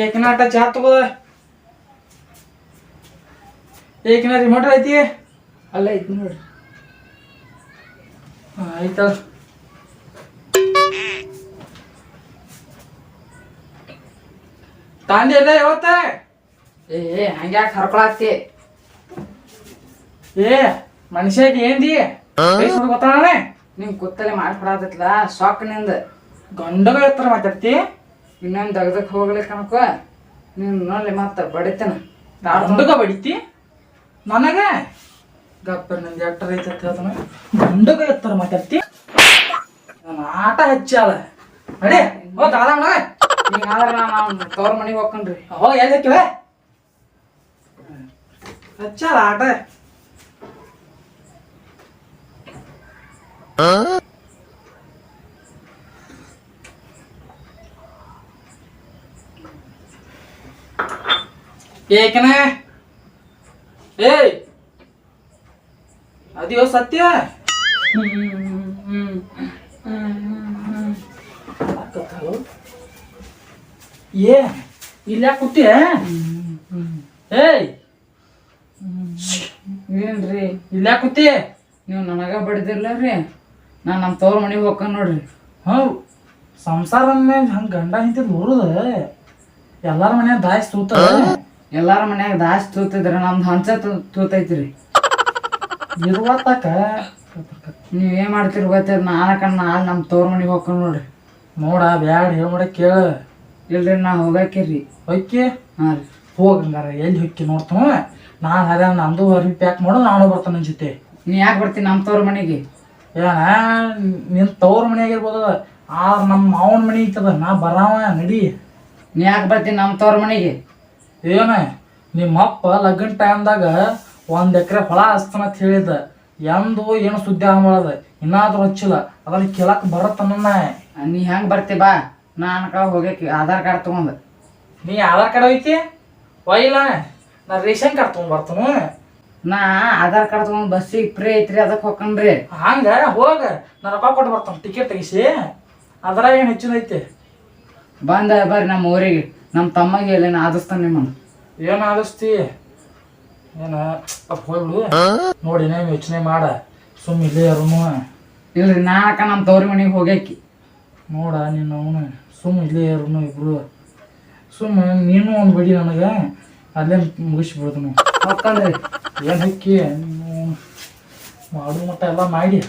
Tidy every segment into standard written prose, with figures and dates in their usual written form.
ಏಕನಾಟ ಚಾ ತಗೋ. ಏಕನ ರಿಮೋಟ್ ಐತಿ ಅಲ್ಲ ಐತಿ ನೋಡ್ರಿ. ಆಯ್ತ. ತಾಂಡಿಲ್ಲ ಇವತ್ತ? ಹಂಗ್ಯಾಕೆ ಹರ್ಕೊಳತ್ತಿ? ಮನುಷ್ಯಗೆ ಏನ್ದಿ ಗೊತ್ತಾಣ? ನಿಂಗೆ ಕುತ್ತಲೆ ಮಾಡ್ಕೊಡತ್ತಲ್ಲ ಸೊಕ್ಕನಿಂದ ಗಂಡಗ ಎತ್ತರ ಮಾತಾಡ್ತಿ. ಇನ್ನೊಂದು ತೆಗ್ದಕ್ಕೆ ಹೋಗ್ಲಿಕ್ಕೆ ಅನ್ಕೋ ನೀನು ನೋಡಿ ಮತ್ತೆ ಬಡಿತೇನ. ಗಂಡಗ ಬಡಿತಿ ನನಗ? ಗಪ್ಪ ನಂದು ಎಟ್ಟರ ಐತೆ ಹೇಳ್ತಾನ. ಗಂಡಗ ಎತ್ತರ ಮಾತಾಡ್ತಿ. ನಾನು ಆಟ ಹೆಚ್ಚಾಲ ಅಡೇ ಹೋದ ಆರಾಮ. ಹಿಂಗಾದ್ರೆ ನಾನು ತವ್ರ ಮನೆಗೆ ಹೋಗ್ಕನ್ರಿ. ಅವಾಗ ಎಲ್ಲಿ ಹಾಕಿವ ಹೆಚ್ಚಾಲ ಆಟ. ಏಕನ ಏಯ್ ಅದಿಯೋ ಸತ್ಯ. ಏ ಇಲ್ಲ ಕೂತಿ? ಏಯ್ ಏನ್ರಿ ಇಲ್ಲ ಕೂತಿ? ನೀವು ನನಗ ಬಡ್ದಿರ್ಲ ರೀ. ನಾನು ನಮ್ಮ ತವ್ರ ಮನೆಗೆ ಹೋಗ್ಕನ್ ನೋಡ್ರಿ. ಹ್ಞೂ ಸಂಸಾರ ಹಂಗೆ ಗಂಡ ಹಿಂತಿದ್ ಬರುದ ಎಲ್ಲಾರ ಮನ್ಯಾಗ ದಾಯ್ಸ್ ತೂತ. ಎಲ್ಲಾರ ಮನ್ಯಾಗ ದಾಸ್ ತೂತಿದ್ರೆ ನಮ್ದು ಹಂಚ ತೂತೈತ್ರಿ. ಇರುವತ್ತಾಕ ನೀವ್ ಏನ್ ಮಾಡ್ತೀರಿ ಗೊತ್ತಿದ್ ನಾಲ್ಕಣ್ಣ ಅಲ್ಲಿ ನಮ್ಮ ತವ್ರ ಮನೆಗೆ ಹೋಗ್ಕೊಂಡ್ ನೋಡ್ರಿ. ನೋಡ ಬ್ಯಾಡ ಹೇಳ ಮಾಡ ಕೇಳ. ಇಲ್ರಿ ನಾ ಹೋಗಾಕಿರಿ. ಹೊಕ್ಕಿ ಹಾಂ ರೀ ಹೋಗಂಗಾರ ಎಲ್ಲಿ ಹೊಕ್ಕಿ ನೋಡ್ತಾವ. ನಾನು ಅದ ನಂದು ಅರ್ವಿ ಪ್ಯಾಕ್ ಮಾಡೋದು ನಾನು ಬರ್ತಾನೆ ನನ್ನ ಜೊತೆ. ನೀ ಯಾಕೆ ಬರ್ತೀನಿ ನಮ್ಮ ತವ್ರ ಮನೆಗೆ? ಏನ ನಿನ್ನ ತವ್ರ ಮನೆಯಾಗಿರ್ಬೋದ ಆದ್ರೆ ನಮ್ಮ ಮಾವನ ಮನೆ ಐತದ ನಾ ಬರಾವ ನಡಿ. ನೀ ಯಾಕೆ ಬರ್ತೀನಿ ನಮ್ಮ ತವ್ರ ಮನೆಗೆ? ಏನ ನಿಮ್ಮ ಅಪ್ಪ ಲಗ್ನ ಟೈಮ್ದಾಗ 1 ಎಕರೆ ಹೊಲ ಹಸ್ತಾನ ಅಂತ ಹೇಳಿದ. ಎಂದು ಏನು ಸುದ್ದಿ ಆಗದ ಇನ್ನಾದ್ರೂ ಹಚ್ಚಿಲ್ಲ. ಅದ್ರಲ್ಲಿ ಕೇಳಕ್ ಬರತ್ತನ್ನ. ನೀ ಹೆಂಗೆ ಬರ್ತಿ ಬಾ. ನಾನು ಕಡೆ ಹೋಗ್ಯಾಕಿ ಆಧಾರ್ ಕಾರ್ಡ್ ತೊಗೊಂಡು. ನೀ ಆಧಾರ್ ಕಾರ್ಡ್ ಐತಿ ಒಯ್ಯಿಲ್ಲ ನಾ ರೇಷನ್ ಕಾರ್ಡ್ ತೊಗೊಂಡ್ ಬರ್ತಾನು. ನಾ ಆಧಾರ್ ಕಾರ್ಡ್ ತೊಗೊಂಡು ಬಸ್ಸಿಗೆ ಫ್ರೀ ಐತ್ರಿ ಅದಕ್ಕೆ ಹೋಗ್ಕನ್ರಿ. ಹಂಗ ಹೋಗ ನಾ ರೊಕ್ಕ ಕೊಟ್ಟು ಬರ್ತಾನ ಟಿಕೆಟ್ ತೆಗಿಸಿ. ಅದ್ರಾಗ ಏನು ಹೆಚ್ಚಿನೈತಿ. ಬಂದ ಬರ್ರಿ ನಮ್ಮ ಊರಿಗೆ. ನಮ್ಮ ತಮ್ಮಗೆ ಎಲ್ಲ ಆದಿಸ್ತಾನೆ ನಿಮ್ಮನ್ನು. ಏನು ಆದಸ್ತಿ ಏನ ಅಪ್ಪ ಹೋಗ್ಬಿಡು. ನೋಡಿ ನೇಮ್ ಯೋಚನೆ ಮಾಡ. ಸುಮ್ಮ ಇಲ್ಲೇ ಯಾರೂನು ಇಲ್ರಿ ನಾಕ ನಮ್ಮ ತವ್ರ ಮನೆಗೆ ಹೋಗ್ಯಾಕಿ. ನೋಡ ನೀನು ಅವನು ಸುಮ್ಮ ಇಲ್ಲೇ ಯಾರೂನು ಇಬ್ರು. ಸುಮ್ಮ ನೀನು ಒಂದು ಬಡಿ ನನಗೆ ಅಲ್ಲೇ ಮುಗಿಸ್ಬಿಡ್ದು. ಹೋಗ್ಕನ್ರಿ. ಏನು ಹಕ್ಕಿ ಮಾಡು ಮಟ್ಟ ಎಲ್ಲ ಮಾಡಿ.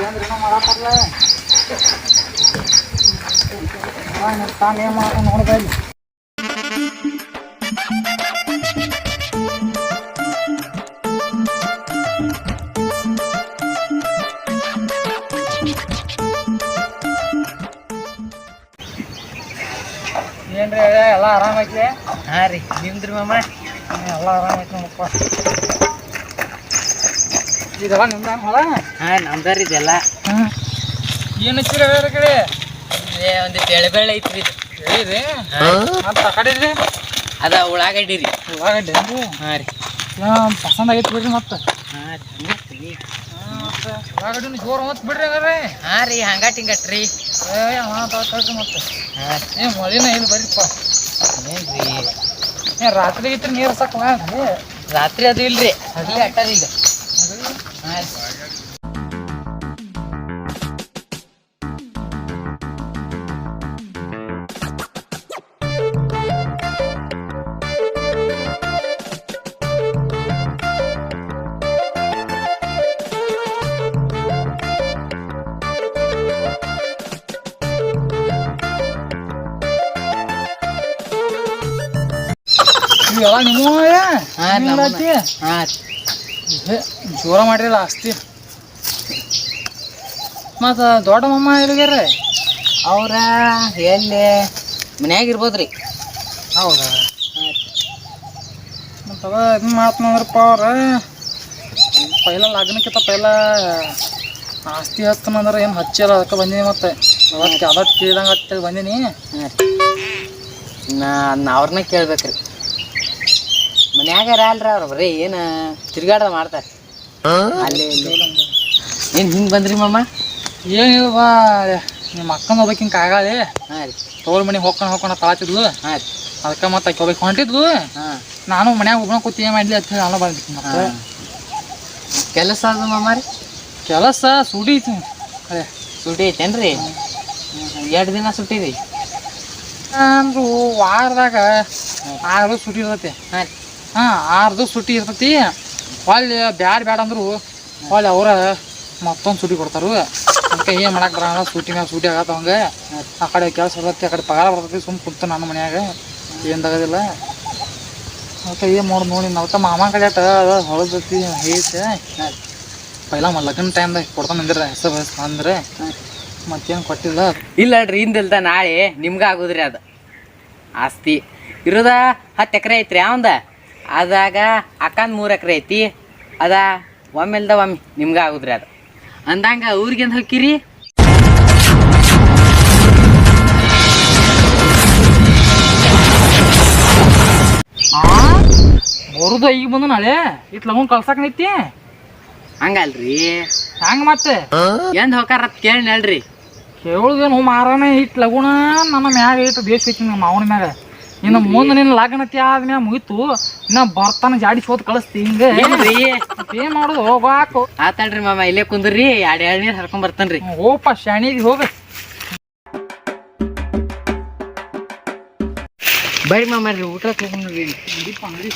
ಏನ್ರಿ ಮಾಡಾಕಲ್ಲ ತಾನು ಏನು ಮಾಡ್ಕೊಂಡು ನೋಡ್ದೆ. ಏನ್ರಿ ಎಲ್ಲ ಆರಾಮೈತಿ? ಹಾಂ ರೀ ನಿಮ್ದ್ರಿ ಮಾಮ? ಎಲ್ಲ ಆರಾಮೈತಿ ನೋಡಪ್ಪ. ಇದೆಲ್ಲ ನಿಮ್ದ ಹೊಲ? ಹಾಂ ನಮ್ದಾರಿ ಇದೆಲ್ಲ. ಏನು ಹಚ್ಚಿರ ಬೇರೆ ಕಡೆ? ಒಂದು ತೆಳೆಬೇಳೆ ಐತ್ರಿ ಇದು. ಹೇಳಿರಿ ಮತ್ತು ಆ ಕಡೆ ರೀ ಅದ ಉಳ್ಳಾಗಡ್ಡಿ ರೀ. ಉಳ್ಳಾಗಡ್ಡಿ ಏನ್ರಿ? ಹಾಂ ರೀ ಪಸಂದ್ ಆಗೈತಿ ಬಿಡ್ರಿ. ಮತ್ತು ಹಾಂ ರೀ ಮತ್ತು ಉಳ್ಳಾಗಡ್ಡಿನ ಜೋರು ಮತ್ತು ಬಿಡ್ರಿ ಹಂಗಾರೆ. ಹಾಂ ರೀ ಹಂಗಾಟ್ ಹಿಂಗಟ್ ರೀ. ಕಳ್ರಿ ಮತ್ತು ಹಾಂ ಏನು ಮಳಿನ ಇಲ್ಲ ಬರೀಪ್ಪ. ಏನು ರೀ ರಾತ್ರಿ ಇತ್ತು ನೀರು ಸಾಕು ಮಾಡ್ರಿ. ರಾತ್ರಿ ಅದು ಇಲ್ರಿ ಹಗಲಿ ಅಟ್ಟಾರಿ ಈಗ. ಹಾಂ ರೀ ಇವೆಲ್ಲ ನಿಮ್ಮ ಹಾಂ ಜೋರ ಮಾಡಿರಲ್ಲ ಆಸ್ತಿ. ಮತ್ತು ದೊಡ್ಡ ಮಮ್ಮ ಎಲ್ಲಿಗ್ಯಾರ? ಅವ್ರ ಎಲ್ಲಿ ಮನ್ಯಾಗ ಇರ್ಬೋದ್ರಿ. ಹೌದಾ? ಮತ್ತು ಇದನ್ನ ಮಾಡ್ತಂದ್ರಪ್ಪ ಅವ್ರ ಪೈಲ ಲಗ್ನಕ್ಕಿಂತ ಪೈಲ ಆಸ್ತಿ ಹಚ್ತನಂದ್ರೆ ಏನು ಹಚ್ಚಿಲ್ಲ, ಅದಕ್ಕೆ ಬಂದೀನಿ. ಮತ್ತು ಅವತ್ತು ಅದಕ್ಕೆ ಕೇಳ್ದಂಗೆ ಹಚ್ಚಿ ಬಂದೀನಿ. ನಾ ಅವ್ರನ್ನ ಕೇಳ್ಬೇಕ್ರಿ. ಮನ್ಯಾಗಾರ ಅಲ್ರಿ ಅವ್ರು ಬರೀ ಏನು ತಿರ್ಗಾಡ್ದ ಮಾಡ್ತಾರೆ ಅಲ್ಲಿ ಏನು ಹಿಂಗೆ ಬಂದ್ರಿ ಮಮ್ಮ? ಏನಿಲ್ವಾ, ನಿಮ್ಮ ಅಕ್ಕನ ಹೋಗ್ಬೇಕು ಹಿಂಗೆ ಕಾಗಾಳಿ. ಹಾಂ ರೀ. ತೋಳ ಮನೆಗೆ ಹೋಗ್ಕೊಂಡು ತಾತಿದ್ಲು. ಹಾಂ ರೀ. ಅದಕ್ಕೆ ಮತ್ತೆ ಆಕೆ ಹೋಗ್ಬೇಕು ಹೊಂಟಿದ್ಲು. ಹಾಂ. ನಾನು ಮನ್ಯಾಗ ಒಬ್ಬನ ಕೂತಿ ಏನು ಮಾಡಲಿ ಅಂತ ಹೇಳಿ ನಾನು ಬಂದಿದ್ದೆ. ಮತ್ತೆ ಕೆಲಸ ಅದು ಮಮ್ಮ ರೀ? ಕೆಲಸ ಸುಡಿ ಐತಿ. ಅದೇ ಸುಟಿ ಐತೇನ್ರಿ? 2 ದಿನ ಸುಟ್ಟಿ ರೀ ಅಂದ್ರು ವಾರದಾಗ 6 ದಿವಸ ಸುಟಿ ಇರ್ತೈತಿ. ಹಾಂ ರೀ. 6 ದಿವಸ ಸುಟಿ ಇರ್ತೈತಿ. ಹೊಳ್ಳಿ ಬ್ಯಾಡ ಅಂದ್ರು ಹೊಳ್ಳಿ ಅವ್ರ ಮತ್ತೊಂದು ಸುಟಿ ಕೊಡ್ತಾರು. ಅದಕ್ಕೆ ಏನು ಮಾಡಕ್ಕೆ ಬರೋಣ, ಸೂಟಿ ಮ್ಯಾಗ ಸೂಟಿ ಆಗತ್ತವಂಗೆ. ಆ ಕಡೆ ಕೆಲಸ ಇರ್ತೈತಿ, ಆ ಕಡೆ ಪಗಾರ ಬರ್ತೈತಿ. ಸುಮ್ಮ ಕುಂತು ನನ್ನ ಮನ್ಯಾಗ ಏನು ತಗೋದಿಲ್ಲ. ಅದಕ್ಕೆ ಏನು ನೋಡಿ ನಾವತ್ತ ಮಾಮ ಕಡೆ ಅಟ ಹೊಳದೈತಿ ಹೇೈತೆ. ಪೈಲ ಲಗ್ನ ಟೈಮ್ದಾಗ ಕೊಡ್ತಾನೆ ಅಂದಿರ ಹೆಸರು ಅಂದ್ರೆ ಮತ್ತೇನು ಕೊಟ್ಟಿಲ್ಲ. ಇಲ್ಲ ರೀ, ಹಿಂದಿಲ್ದ ನಾಳೆ ನಿಮ್ಗೆ ಆಗೋದ್ರಿ ಅದು ಆಸ್ತಿ. ಇರೋದ 10 ಎಕರೆ ಐತ್ರಿ ಅವಂದ. ಅದಾಗ ಅಕ್ಕಂದು 3 ಎಕರೆ ಐತಿ. ಅದ ಒಮ್ಮೆಲ್ದ ಒಮ್ಮೆ ನಿಮ್ಗೆ ಆಗುದ್ರಿ ಅದು. ಅಂದಂಗೆ ಊರಿಗೆಂದು ಹೋಗಿರಿ? ಬರುದು ಈಗ ಬಂದು ನಾಳೆ ಇಟ್ ಲಗೂನ್ ಕಳ್ಸಾಕ ನೈತಿ. ಹಂಗಲ್ರಿ, ಹಂಗೆ ಮತ್ತೆ ಎಂದು ಹೋಗಾರತ್ ಕೇಳಿ ಹೇಳ್ರಿ. ಕೇಳುದೇನು ಮಾರನೇ ಇಟ್ ಲಗುಣ ನನ್ನ ಮ್ಯಾಗ ಇಟ್ಟು ದೇಶ ಐತಿ ನಮ್ಮ ಮಾವನ ಮ್ಯಾಗ. ಇನ್ನು ಮುಂದೆ ನಿನ್ನ ಲಗ್ನತಿ ಆದ್ಮ್ಯಾಗ ಮುಗಿತು, ಇನ್ನ ಬರ್ತಾನ ಜಾಡಿ ಸೋತ್ ಕಳಿಸ್ತಿ. ಹಿಂಗೆ ಏನ್ ಮಾಡುದು? ಹೋಗಾಕು ಆತಲ್ರಿ ಮಾಮ, ಇಲ್ಲೇ ಕುಂದ್ರಿ, 2 ಎಳ್ನೀರು ಹರ್ಕೊಂಡ್ ಬರ್ತನ್ರಿ. ಹೋಗಪ್ಪ ಶಾಣಿಗೆ ಹೋಗ. ಬರ್ರಿ ಮಾಮ ರೀ, ಊಟ ತಗೊಂಡ್ರಿ. ಅಂಗಡಿ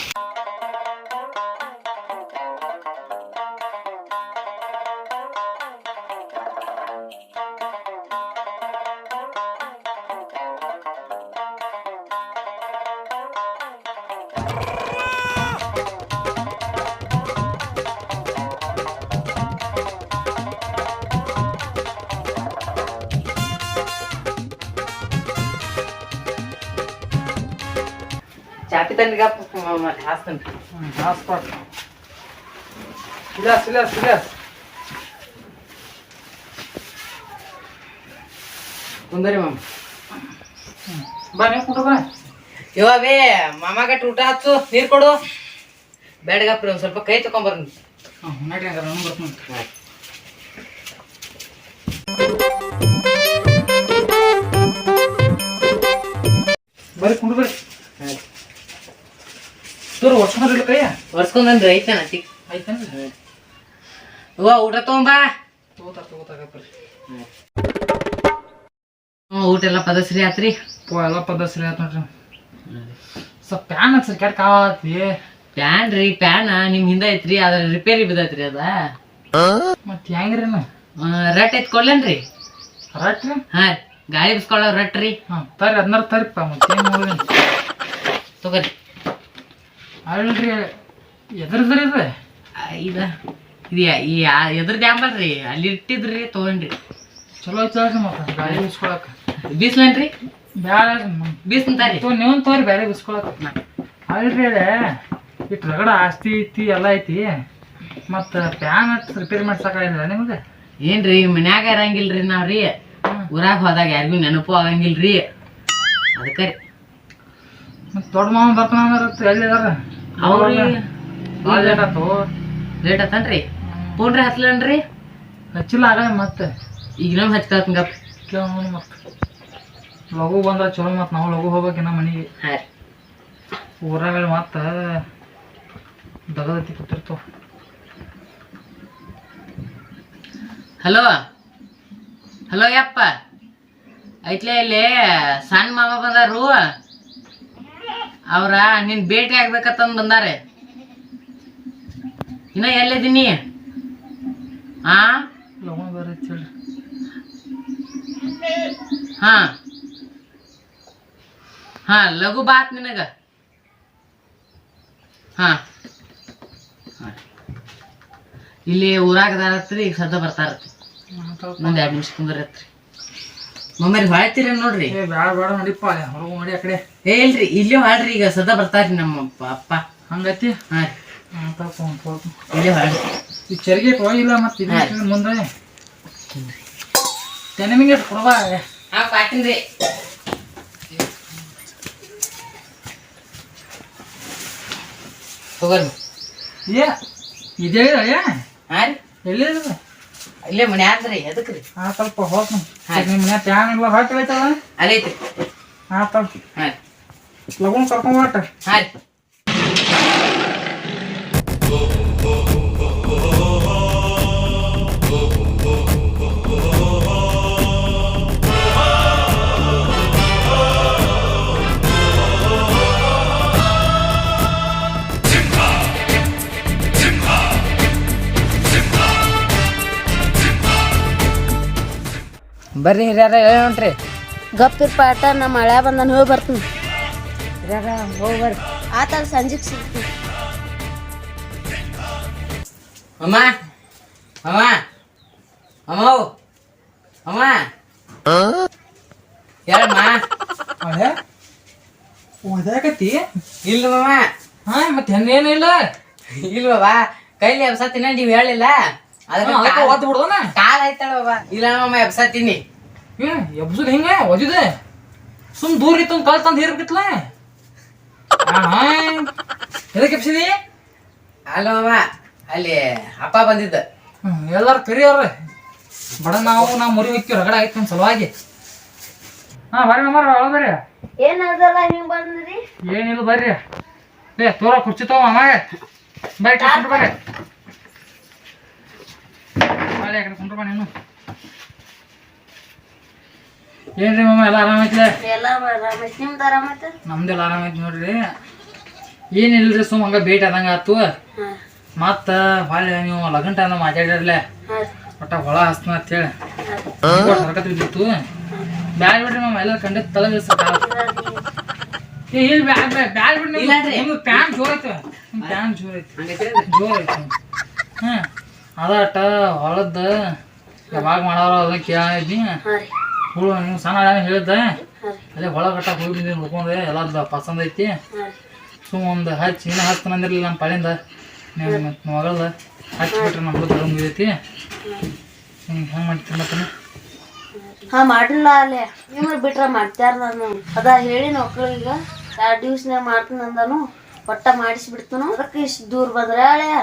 ಚಾಪಿ ತನ್ರಿ ಹಾಸ್ತನ್ರಿ. ಹಾಸ್ಪಾಟ್ ಇಲ್ಲ ಕುಂದರಿ ಮಾಮ. ಬಾ ನೀವು ಕುಂಡ್ರ ಬಾ. ಇವ ಬೇ ಮಾಮಾಗಟ್ ಊಟ ಹಚ್ಚು, ನೀರು ಕೊಡು. ಬೇಡಗಪ್ರಿ ಒಂದು ಸ್ವಲ್ಪ ಕೈ ತಗೊಂಬರ್ರಿ. ನಡ್ರಿ ಹಂಗಾರೆ ನಾನು ಬರ್ತೀನಿ. ಬರ್ರಿ ಕುಂಡ್ರ ಬರ್ರಿ. ತೋರು ಒರ್ಸ್ಕೊಂಡ್ರಿಲ್ಲ ಕೈಯ? ಒರ್ಸ್ಕೊಂಡ್ರಿ ಐತೇನ ಚಿಕ್ಕ ಐತೇನ್ರಿ? ಇವ ಊಟ ತಗೊಂಬಾ. ತಗೋತಾಗಪ್ರಿ. ಊಟ ಎಲ್ಲ ಪದಸ್ರಿ ಆತ್ರಿ? ಎಲ್ಲ ಪದಸ್ರಿ ಆಯ್ತು ನೋಡ್ರಿ. ಸ್ವಲ್ಪ ಪ್ಯಾನ್ ಹಚ್ರಿ ಕೆಟ್ಟ ಕಾವತ್ತಿ. ಪ್ಯಾನ್ ರೀ, ಪ್ಯಾನ್ ನಿಮ್ ಹಿಂದೆ ಐತ್ರಿ, ಅದ್ರ ರಿಪೇರಿ ಬಿದ್ದೈತ್ರಿ ಅದ. ಮತ್ತೆ ಹೆಂಗ್ರಿ? ರಟ್ ಐತ್ ಕೊಡ್ಲೇನ್ರಿ? ರಟ್ರಿ? ಹಾ, ಗಾಳಿ ಬಿಸ್ಕೊಳ್ಳೋ ರಟ್ ರೀ. ತರ್ರಿ ಅದನ್ನಾರ ತರಿಪ್ಪ. ಮತ್ತೇನು ನೋಡಿ ತಗೋರಿ. ಅಲ್ರಿ ಎದ್ರದ್ರಿ ಇದು? ಇದು ಎದ್ರದ್ದು ಯಾಂಬಲ್ರಿ, ಅಲ್ಲಿ ಇಟ್ಟಿದ್ರಿ ತಗೊಂಡ್ರಿ. ಚಲೋ ಐತೆ ಹೇಳ್ರಿ. ಮತ್ತೆ ಗಾಳಿ ಬಿಸ್ಕೊಳಕ ಬೀಸ್ಲೇನ್ರಿ? ಬ್ಯಾಡ ಬೀಸ್ತಾರಿ. ನೀವು ತೋರಿ ಬ್ಯಾರೆ ಬಿಸ್ಕೊಳಕ. ಅಲ್ರಿ ಇಟ್ಟು ರಗಡ ಆಸ್ತಿ ಐತಿ ಎಲ್ಲ ಐತಿ, ಮತ್ತು ಪ್ಯಾನ್ ರಿಪೇರಿ ಮಾಡ್ಸಕ್ಕಾಗಿಲ್ಲ ನಿಮ್ಗೆ? ಏನ್ರಿ ಮನ್ಯಾಗ ಇರಂಗಿಲ್ರಿ ನಾವ್ರಿ, ಊರಾಗ ಹೋದಾಗ ಯಾರಿಗೂ ನೆನಪು ಆಗಂಗಿಲ್ರಿ, ಅದಕ್ಕೆ ರೀ. ಮತ್ತು ದೊಡ್ಡ ಮಾವ ಬರ್ತಾನ ಅಂದ್ರೆ ಎಲ್ಲಿದಾರ ಅವ್ರಿ? ಲೇಟ್ ಆಯ್ತು. ಲೇಟ್ ಆತನ್ರಿ? ಫೋನ್ರಿ ಹಚ್ಲೇನ್ರಿ? ಹಚ್ಚಿಲ್ಲ ಆಗ. ಮತ್ತೆ ಈಗ ನಮ್ಗೆ ಹಚ್ಕೊಳತ್ತಂಗಪ್ಪ. ಕೇಳ ಮತ್ತೆ ಲಘು ಬಂದ್ರೆ ಚಲೋ. ಮತ್ತು ನಾವು ಲಘು ಹೋಗ್ಬೇಕಿನ್ನ ಮನೆಗೆ. ಹಾಂ ರೀ. ಊರಾಗ ಮತ್ತೆ ದಗದತ್ತಿ ಕೂತಿರ್ತಾವ. ಹಲೋ ಹಲೋ ಯಪ್ಪ, ಐತ್ಲೇ ಇಲ್ಲಿ ಸಣ್ಣ ಮಾಮ ಬಂದಾರು. ಅವ್ರ ನಿನ್ ಭೇಟಿ ಆಗ್ಬೇಕಂತಂದು ಬಂದಾರೆ. ಇನ್ನ ಎಲ್ಲಿದ್ದೀನಿ? ಹಾ ಲಘು ಬೇರೆ ಹೇಳಿ. ಹಾ ಹಾ ಲಘು ಬಾತ್ ನಿನಗ. ಹಾ ಇಲ್ಲಿ ಊರಾಗದಾರತ್ರಿ ಈಗ ಸದ್ದ ಬರ್ತಾರತ್ರಿ ಇನ್ನೊಂದು 2 ನಿಮಿಷ ಕುಂದ್ರತ್ರಿ ಮಮ್ಮರಿ ಹೊಳ್ತೀರ ನೋಡ್ರಿ ಬೇಡ ನಡಿಪ್ಪ ಹೊರಗು ಮಾಡಿ ಆ ಕಡೆ ಏ ಇಲ್ರಿ ಇಲ್ಲೇ ಹಾಳ್ರಿ ಈಗ ಸದಾ ಬರ್ತಾರ್ರಿ ನಮ್ಮ ಅಪ್ಪ ಹಂಗತಿ ಹಾ ಇಲ್ಲೇ ಹಾಳ್ರಿ ಈ ಚರಿಗೆ ಹೋಗಿಲ್ಲ ಮತ್ತೆ ಮುಂದೆ ತೆನಮಿಗೆ ಕೊಡಬಾ ಹಾ ಪಾಟಿನ್ರಿ ತಗೋರಿ ಏ ಇದೇ ಹಾ ರೀ ಎಲ್ಲಿ ಇಲ್ಲೇ ಮನೆ ಆದ್ರಿ ಎದಕ್ರಿ ಸ್ವಲ್ಪ ಹೋಗ್ ನಿಮ್ಮ ಮನೆ ಟ್ಯಾನ್ ಇಲ್ಲ ಹೊಟ್ಟೆ ಐತವ ಅಲ್ಲೇ ಐತ್ರಿ ಆತಲ್ ಹಾ ಲಗುನ್ ಕರ್ಕೊಂಡ್ ಹೊಟ್ಟ ಹಾ ರೀ ಬರ್ರಿ ಹಿರಿಯರ ಹೇಳ್ರಿ ಗಪ್ಪಿರ್ ಪಾಟ ನಮ್ಮ ಮಳೆ ಬಂದನ್ ಹೋಗಿ ಬರ್ತೀನಿ ಹಿರಿಯರ ಹೋಗಿ ಬರ್ರಿ ಆತ ಸಂಜೆಗೆ ಸಿಗ್ತೀನಿ ಅಮ್ಮ ಅಮ್ಮ ಅಮ್ಮವ್ ಅಮ್ಮ ಹೇಳಮ್ಮ ಅಳೆ ಓದಾಕತಿ ಇಲ್ಲ ಮಾಮ ಹಾ ಮತ್ತೆ ಹೆಂಗೇನಿಲ್ಲ ಇಲ್ವಾ ಕೈಲಿ ಎಬ್ಸತ್ತಿನ ನೀವ್ ಹೇಳಿಲ್ಲ ಅದಕ್ಕೆ ಓದ್ ಬಿಡ್ದನ ಕಾಲ್ ಆಯ್ತಾಳ ಬಾಬಾ ಇಲ್ಲ ಮಾಮ ಎಬ್ಸತ್ತೀನಿ ಎಬ್ಸುದ್ ಹಿಂಗ ಓದಿದೆ ಸುಮ್ ದೂರ ಇತ್ತು ಕಾಲ್ ತಂದು ಹೇರ್ಬೇಕಿತ್ಲ ಎದಕ್ಕೆ ಎಬ್ಸಿದಿ ಅಲ್ಲ ಮಾಮ ಅಲ್ಲಿ ಅಪ್ಪ ಬಂದಿದ್ದ ಎಲ್ಲಾರು ಕರಿಯವ್ರ ಬಡ ನಾವು ಮುರಿ ಹೋಗ್ತೀವಿ ರಗಡ ಆಯ್ತು ನಮ್ಮ ಸಲುವಾಗಿ ಹಾ ಬರ್ರಿ ಮಾಮಾರ ಒಳ ಬರ್ರಿ ಏನ್ ಅದಲ್ಲ ಹಿಂಗ್ ಬಂದ್ರಿ ಏನಿಲ್ಲ ಬರ್ರಿ ಏ ತೋರ ಕುರ್ಚಿ ತಗೋ ಮಾಮಾಗ ಬರ್ರಿ ಕುಂಟ್ರು ಬರ್ರಿ ಬಾಳೆ ಕಡೆ ಕುಂಟ್ರು ಬಾ ನೀನು ಏನ್ರಿ ಮಾಮ ಎಲ್ಲ ಆರಾಮೈತ್ಲೆ ಎಲ್ಲ ಆರಾಮೈತಿ ನಿಮ್ದು ಆರಾಮೈತ ನಮ್ದೆಲ್ಲ ಆರಾಮೈತಿ ನೋಡ್ರಿ ಏನಿಲ್ರಿ ಸುಮ್ ಹಂಗ ಭೇಟಿ ಆದಂಗ ಆತು ಮತ್ತ ಹೊಳ್ಳಿ ನೀವು ಲಗ್ನ ಟೈಮ್ ಮಾತಾಡಿರ್ಲೆ ಒಟ್ಟ ಹೊಳ ಹಸ್ತನ ಅಂತ ಹೇಳಿ ಹರಕತ್ ಬಿದ್ದಿತ್ತು ಬ್ಯಾಡ ಬಿಡ್ರಿ ಮಾಮ ಎಲ್ಲ ಖಂಡಿತ ತಲೆ ಏ ಇಲ್ಲಿ ಬ್ಯಾಡ ಬಿಡ್ರಿ ನಿಮ್ದು ಪ್ಯಾನ್ ಜೋರ್ ಐತಿ ಪ್ಯಾನ್ ಜೋರ್ ಐತಿ ಜೋರ್ ಐತಿ ಅದಟ ಹೊಳದ ಯಾವಾಗ ಮಾಡಾರ ಅದನ್ನ ಕೇಳಿದ್ನಿ ಹುಳು ನೀವು ಸಣ್ಣ ಹೇಳಿದ್ದೆ ಅಲ್ಲೇ ಹೊಳ ಗಟ್ಟ ಹೋಗಿ ಬಂದಿನಿ ಹುಡ್ಕೊಂಡೆ ಎಲ್ಲ ಪಸಂದ್ ಐತಿ ಸುಮ್ ಒಂದು ಹಚ್ಚಿ ಇನ್ನೂ ಹಚ್ತಾನ ಅಂದಿರ್ಲಿಲ್ಲ ನಮ್ಮ ಪಾಳಿಂದ ನಿಮ್ಮ ಮಗಳದ ಹಚ್ಚಿಬಿಟ್ರೆ ನಮ್ದು ಧರ್ಮ ಐತಿ ಹೆಂಗೆ ಮಾಡ್ತೀನಿ ಮತ್ತೆ ಹಾ ಮಾಡಿಲ್ಲ ಅಲ್ಲೇ ನಿಮ್ಗೆ ಬಿಟ್ರ ಮಾಡ್ತಾರ ನಾನು ಅದ ಹೇಳಿ ಮಕ್ಳಿಗ 2 ದಿವ್ಸನಾಗ ಮಾಡ್ತೀನಿ ಅಂದಾನು ಒಟ್ಟ ಮಾಡಿಸ್ಬಿಡ್ತಾನು ಅದಕ್ಕೆ ಇಷ್ಟು ದೂರ ಬಂದ್ರೆ ಹಳೆಯ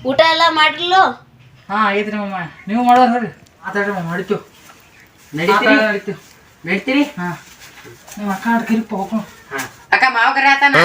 ಊಟ ಎಲ್ಲ ಮಾಡಿರ್ಲೋ ಹಾಂ ಆಗೈತ್ರಿ ಮಾಮ ನೀವು ಮಾಡೋರು ಹೇಳ್ರಿ ಮಾತಾಡ್ರಿ ಮಾಮ ನಡಿತೀವಿ ನಡಿತೀವಿ ನಡ್ತೀರಿ ಹಾಂ ನಿಮ್ಮ ಅಕ್ಕ ಕರಿಪ್ಪ ಹೋಗ್ಕೊಂಡು ಅಕ್ಕ ಮಾವ ಕರೆ ಆತಾನ